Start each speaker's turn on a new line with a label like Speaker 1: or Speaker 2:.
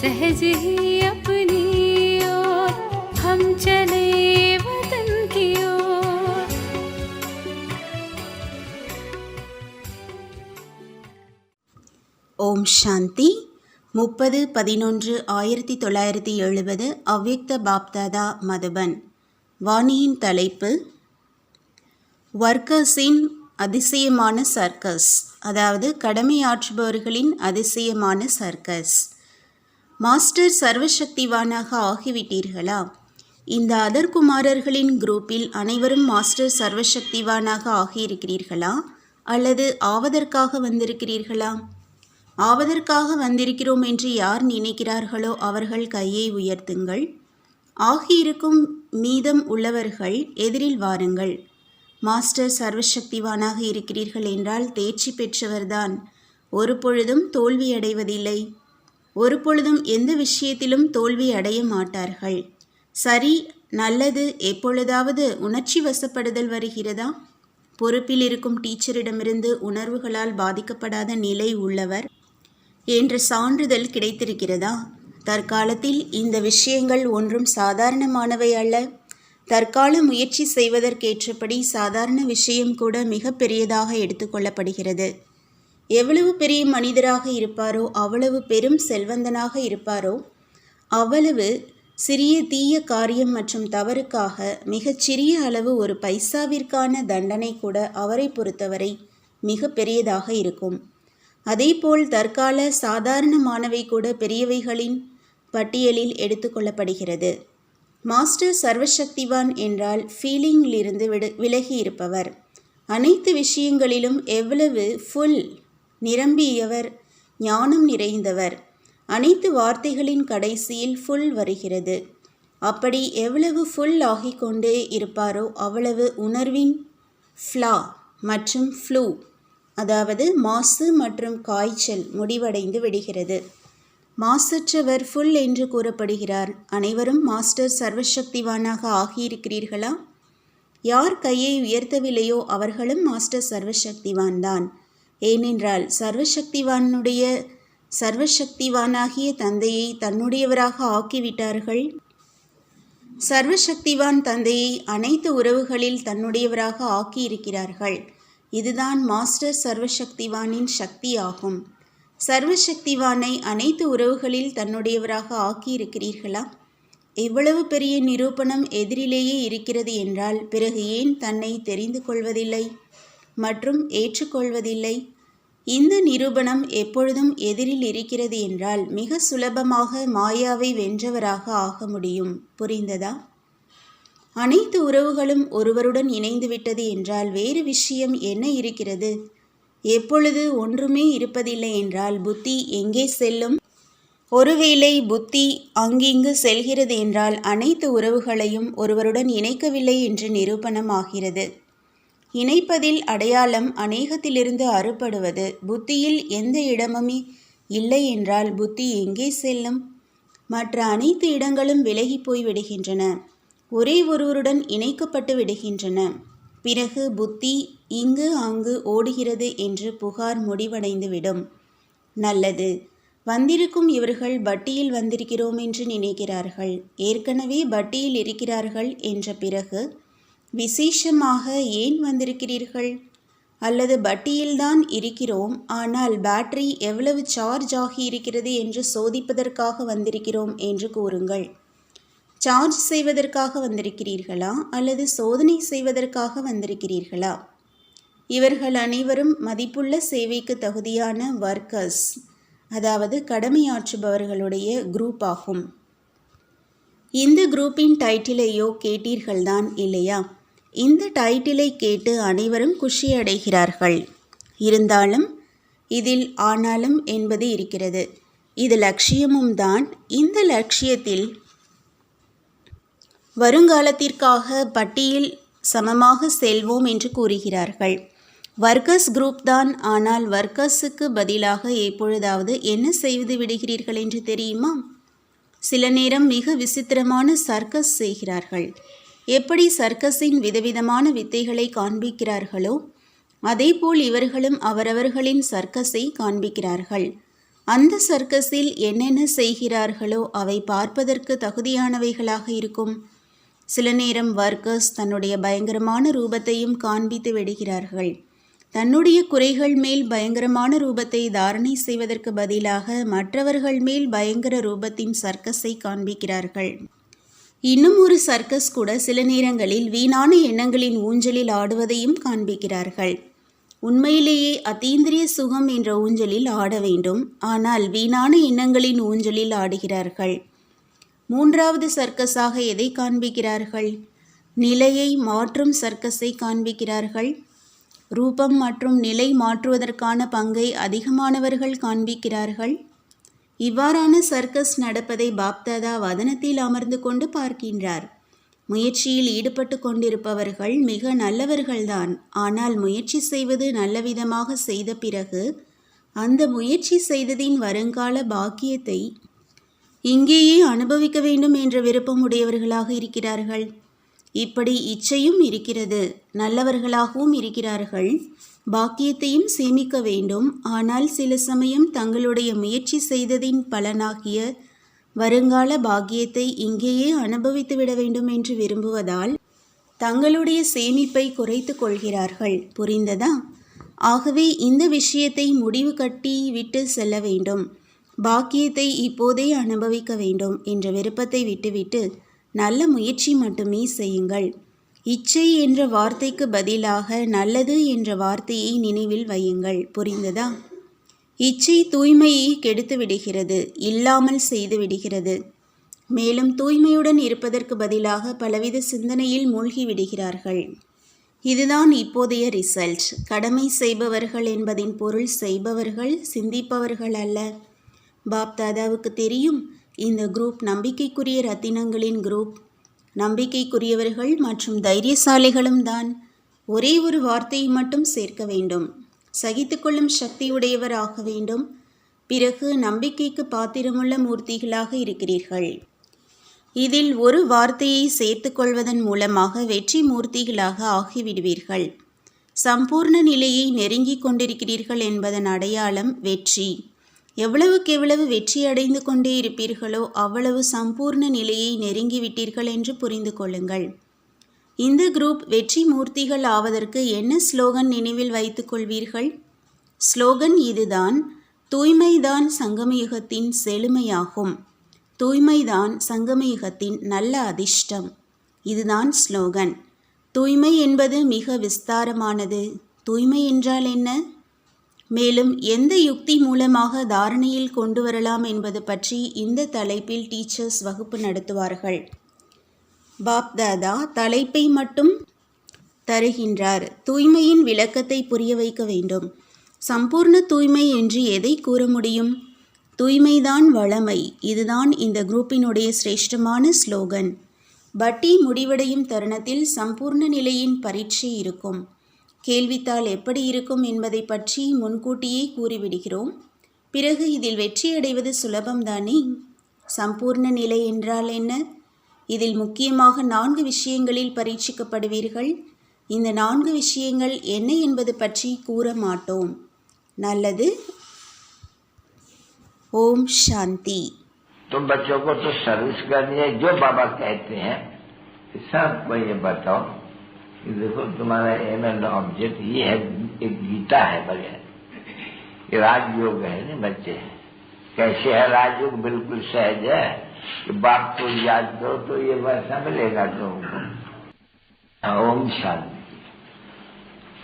Speaker 1: सहज ही अपनी ओर हम चले वतन की ओर।
Speaker 2: ஓம் சாந்தி 30-11-1970 அவ்யக்த பாப்தாதா மதுபன். வாணியின் தலைப்பு வர்க்கர்ஸின் அதிசயமான சர்க்கஸ், அதாவது கடமையாற்றுபவர்களின் அதிசயமான சர்க்கஸ். மாஸ்டர் சர்வசக்திவானாக ஆகிவிட்டீர்களா? இந்த அதர்குமாரர்களின் குரூப்பில் அனைவரும் மாஸ்டர் சர்வசக்திவானாக ஆகியிருக்கிறீர்களா அல்லது ஆவதற்காக வந்திருக்கிறீர்களா? ஆவதற்காக வந்திருக்கிறோம் என்று யார் நினைக்கிறார்களோ அவர்கள் கையை உயர்த்துங்கள். ஆகியிருக்கும் மீதம் உள்ளவர்கள் எதிரில் வாருங்கள். மாஸ்டர் சர்வசக்திவானாக இருக்கிறீர்கள் என்றால் தேர்ச்சி பெற்றவர்தான் ஒரு பொழுதும் தோல்வியடைவதில்லை. ஒரு பொழுதும் எந்த விஷயத்திலும் தோல்வி அடைய மாட்டார்கள். சரி, நல்லது. எப்பொழுதாவது உணர்ச்சி வசப்படுதல் வருகிறதா? பொறுப்பில் இருக்கும் டீச்சரிடமிருந்து உணர்வுகளால் பாதிக்கப்படாத நிலை உள்ளவர் என்ற சான்றிதழ் கிடைத்திருக்கிறதா? தற்காலத்தில் இந்த விஷயங்கள் ஒன்றும் சாதாரணமானவை அல்ல. தற்கால முயற்சி செய்வதற்கேற்றபடி சாதாரண விஷயம் கூட மிக பெரியதாக எடுத்துக்கொள்ளப்படுகிறது. எவ்வளவு பெரிய மனிதராக இருப்பாரோ, அவ்வளவு பெரும் செல்வந்தனாக இருப்பாரோ, அவ்வளவு சிறிய தீய காரியம் மற்றும் தவறுக்காக மிகச்சிறிய அளவு ஒரு பைசாவிற்கான தண்டனை கூட அவரை பொறுத்தவரை மிக பெரியதாக இருக்கும். அதேபோல் தற்கால சாதாரணமானவை கூட பெரியவைகளின் பட்டியலில் எடுத்துக்கொள்ளப்படுகிறது. மாஸ்டர் சர்வசக்திவான் என்றால் ஃபீலிங்கிலிருந்து விலகி இருப்பவர். அனைத்து விஷயங்களிலும் எவ்வளவு ஃபுல் நிரம்பியவர், ஞானம் நிறைந்தவர். அனைத்து வார்த்தைகளின் கடைசியில் ஃபுல் வருகிறது. அப்படி எவ்வளவு ஃபுல் ஆகிக்கொண்டே இருப்பாரோ அவ்வளவு உணர்வின் ஃப்ளா மற்றும் ஃப்ளூ, அதாவது மாசு மற்றும் காய்ச்சல் முடிவடைந்து விடுகிறது. மாசற்றவர் ஃபுல் என்று கூறப்படுகிறார். அனைவரும் மாஸ்டர் சர்வசக்திவானாக ஆகியிருக்கிறீர்களா? யார் கையை உயர்த்தவில்லையோ அவர்களும் மாஸ்டர் சர்வசக்திவான் தான். ஏனென்றால் சர்வசக்திவானாகிய தந்தையை தன்னுடையவராக ஆக்கிவிட்டார்கள். சர்வசக்திவான் தந்தையை அனைத்து உறவுகளில் தன்னுடையவராக ஆக்கியிருக்கிறார்கள். இதுதான் மாஸ்டர் சர்வசக்திவானின் சக்தி ஆகும். சர்வசக்திவானை அனைத்து உறவுகளில் தன்னுடையவராக ஆக்கியிருக்கிறீர்களா? இவ்வளவு பெரிய நிரூபணம் எதிரிலேயே இருக்கிறது என்றால் பிறகு ஏன் தன்னை தெரிந்து கொள்வதில்லை மற்றும் ஏற்றுக்கொள்வதில்லை? இந்த நிரூபணம் எப்பொழுதும் எதிரில் இருக்கிறது என்றால் மிக சுலபமாக மாயாவை வென்றவராக ஆக முடியும். புரிந்ததா? அனைத்து உறவுகளும் ஒருவருடன் இணைந்துவிட்டது என்றால் வேறு விஷயம் என்ன இருக்கிறது? எப்பொழுது ஒன்றுமே இருப்பதில்லை என்றால் புத்தி எங்கே செல்லும்? ஒருவேளை புத்தி அங்கிங்கு செல்கிறது என்றால் அனைத்து உறவுகளையும் ஒருவருடன் இணைக்கவில்லை என்று நிரூபணம் ஆகிறது. இணைப்பதில் அடையாளம் அநேகத்திலிருந்து அறுபடுவது. புத்தியில் எந்த இடமுமே இல்லை என்றால் புத்தி எங்கே செல்லும்? மற்ற அனைத்து இடங்களும் விலகி போய் விடுகின்றன, ஒரே ஒருவருடன் இணைக்கப்பட்டு விடுகின்றன. பிறகு புத்தி இங்கு அங்கு ஓடுகிறது என்று புகார் முடிவடைந்துவிடும். நல்லது, வந்திருக்கும் இவர்கள் பட்டியில் வந்திருக்கிறோம் என்று நினைக்கிறார்கள். ஏற்கனவே பட்டியில் இருக்கிறார்கள் என்ற பிறகு விசேஷமாக ஏன் வந்திருக்கிறீர்கள்? அல்லது பட்டியில்தான் இருக்கிறோம், ஆனால் பேட்டரி எவ்வளவு சார்ஜ் ஆகி இருக்கிறது என்று சோதிப்பதற்காக வந்திருக்கிறோம் என்று கூறுங்கள். சார்ஜ் செய்வதற்காக வந்திருக்கிறீர்களா அல்லது சோதனை செய்வதற்காக வந்திருக்கிறீர்களா? இவர்கள் அனைவரும் மதிப்புள்ள சேவைக்கு தகுதியான வர்க்கர்ஸ், அதாவது கடமையாற்றுபவர்களுடைய குரூப் ஆகும். இந்த குரூப்பின் டைட்டிலையோ கேட்டீர்கள்தான் இல்லையா? இந்த டைட்டிலை கேட்டு அனைவரும் குஷி அடைகிறார்கள். இருந்தாலும் இதில் ஆனாலும் என்பது இருக்கிறது. இது லட்சியமும் தான். இந்த லட்சியத்தில் வருங்காலத்திற்காக பட்டியில் சமமாக செல்வோம் என்று கூறுகிறார்கள். வர்க்கர்ஸ் குரூப் தான். ஆனால் வர்க்கர்ஸுக்கு பதிலாக எப்பொழுதாவது என்ன செய்து விடுகிறீர்கள் என்று தெரியுமா? சில நேரம் மிக விசித்திரமான சர்க்கஸ் செய்கிறார்கள். எப்படி சர்க்கஸின் விதவிதமான வித்தைகளை காண்பிக்கிறார்களோ அதேபோல் இவர்களும் அவரவர்களின் சர்க்கஸை காண்பிக்கிறார்கள். அந்த சர்க்கஸில் என்னென்ன செய்கிறார்களோ அவை பார்ப்பதற்கு தகுதியானவைகளாக இருக்கும். சில நேரம் வர்க்கர்ஸ் தன்னுடைய பயங்கரமான ரூபத்தையும் காண்பித்து விடுகிறார்கள். தன்னுடைய குறைகள் மேல் பயங்கரமான ரூபத்தை தாரணை செய்வதற்கு பதிலாக மற்றவர்கள் மேல் பயங்கர ரூபத்தின் சர்க்கஸை காண்பிக்கிறார்கள். இன்னும் ஒரு சர்க்கஸ் கூட சில நேரங்களில் வீணான எண்ணங்களின் ஊஞ்சலில் ஆடுவதையும் காண்பிக்கிறார்கள். உண்மையிலேயே அதீந்திரிய சுகம் என்ற ஊஞ்சலில் ஆட வேண்டும். ஆனால் வீணான எண்ணங்களின் ஊஞ்சலில் ஆடுகிறார்கள். மூன்றாவது சர்க்கஸாக எதை காண்பிக்கிறார்கள்? நிலையை மாற்றும் சர்க்கஸை காண்பிக்கிறார்கள். ரூபம் மற்றும் நிலை மாற்றுவதற்கான பங்கை அதிகமானவர்கள் காண்பிக்கிறார்கள். இவ்வாறான சர்க்கஸ் நடப்பதை பாப்தாதா வதனத்தில் அமர்ந்து கொண்டு பார்க்கின்றார். முயற்சியில் ஈடுபட்டு கொண்டிருப்பவர்கள் மிக நல்லவர்கள்தான். ஆனால் முயற்சி செய்வது நல்லவிதமாக செய்த பிறகு அந்த முயற்சி செய்ததின் வருங்கால பாக்கியத்தை இங்கேயே அனுபவிக்க வேண்டும் என்ற விருப்பம் உடையவர்களாக இருக்கிறார்கள். இப்படி இச்சையும் இருக்கிறது. நல்லவர்களாகவும் இருக்கிறார்கள். பாக்கியத்தையும் சேமிக்க வேண்டும். ஆனால் சில சமயம் தங்களுடைய முயற்சி செய்ததின் பலனாகிய வருங்கால பாக்கியத்தை இங்கேயே அனுபவித்து விட வேண்டும் என்று விரும்புவதால் தங்களுடைய சேமிப்பை குறைத்து கொள்கிறார்கள். புரிந்ததா? ஆகவே இந்த விஷயத்தை முடிவு கட்டி விட்டு செல்ல வேண்டும். பாக்கியத்தை இப்போதே அனுபவிக்க வேண்டும் என்ற விருப்பத்தை விட்டுவிட்டு நல்ல முயற்சி மட்டுமே செய்யுங்கள். இச்சை என்ற வார்த்தைக்கு பதிலாக நல்லது என்ற வார்த்தையை நினைவில் வையுங்கள். புரிந்ததா? இச்சை தூய்மையை கெடுத்து விடுகிறது, இல்லாமல் செய்து விடுகிறது. மேலும் தூய்மையுடன் இருப்பதற்கு பதிலாக பலவித சிந்தனையில் மூழ்கி விடுகிறார்கள். இதுதான் இப்போதைய ரிசல்ட். கடமை செய்பவர்கள் என்பதின் பொருள் செய்பவர்கள், சிந்திப்பவர்கள் அல்ல. பாப்தாதாவுக்கு தெரியும், இந்த குரூப் நம்பிக்கைக்குரிய ரத்தினங்களின் குரூப். நம்பிக்கைக்குரியவர்கள் மற்றும் தைரியசாலிகளும் தான். ஒரே ஒரு வார்த்தையை மட்டும் சேர்க்க வேண்டும். சகித்துக்கொள்ளும் சக்தியுடையவர் ஆக வேண்டும். பிறகு நம்பிக்கைக்கு பாத்திரமுள்ள மூர்த்திகளாக இருக்கிறீர்கள். இதில் ஒரு வார்த்தையை சேர்த்து கொள்வதன் மூலமாக வெற்றி மூர்த்திகளாக ஆகிவிடுவீர்கள். சம்பூர்ண நிலையை நெருங்கிக் கொண்டிருக்கிறீர்கள் என்பதன் அடையாளம் வெற்றி. எவ்வளவுக்கெவ்வளவு வெற்றி அடைந்து கொண்டே இருப்பீர்களோ அவ்வளவு சம்பூர்ண நிலையை நெருங்கிவிட்டீர்கள் என்று புரிந்து கொள்ளுங்கள். இந்த குரூப் வெற்றி மூர்த்திகள் ஆவதற்கு என்ன ஸ்லோகன் நினைவில் வைத்துக் கொள்வீர்கள்? ஸ்லோகன் இதுதான்: தூய்மைதான் சங்கமயுகத்தின் செழுமையாகும். தூய்மைதான் சங்கமயுகத்தின் நல்ல அதிர்ஷ்டம். இதுதான் ஸ்லோகன். தூய்மை என்பது மிக விஸ்தாரமானது. தூய்மை என்றால் என்ன? மேலும் எந்த யுக்தி மூலமாக தாரணையில் கொண்டு வரலாம் என்பது பற்றி இந்த தலைப்பில் டீச்சர்ஸ் வகுப்பு நடத்துவார்கள். பாப்தாதா தலைப்பை மட்டும் தருகின்றார். தூய்மையின் விளக்கத்தை புரிய வைக்க வேண்டும். சம்பூர்ண தூய்மை என்று எதை கூற முடியும்? தூய்மைதான் வளமை. இதுதான் இந்த குரூப்பினுடைய சிரேஷ்டமான ஸ்லோகன். பட்டி முடிவடையும் தருணத்தில் சம்பூர்ண நிலையின் பரீட்சை இருக்கும். கேள்வித்தாள் எப்படி இருக்கும் என்பதை பற்றி முன்கூட்டியே கூறிவிடுகிறோம். பிறகு இதில் வெற்றியடைவது சுலபம்தானே? சம்பூர்ண நிலை என்றால் என்ன? இதில் முக்கியமாக 4 விஷயங்களில் பரீட்சிக்கப்படுவீர்கள். இந்த 4 விஷயங்கள் என்ன என்பது பற்றி கூற மாட்டோம். நல்லது. ஓம் சாந்தி.
Speaker 3: तुम बच्चों को तो सर्विस करनी है, जो बाबा कहते हैं सबको ये बताओ कि देखो तुम्हारा एम एंड ऑब्जेक्ट ये है, एक गीता है बढ़िया, ये राजयोग है ना बच्चे। कैसे है राजयोग? बिल्कुल सहज है कि बाप को याद करो तो ये वैसा मिलेगा तुमको। ओम शांति।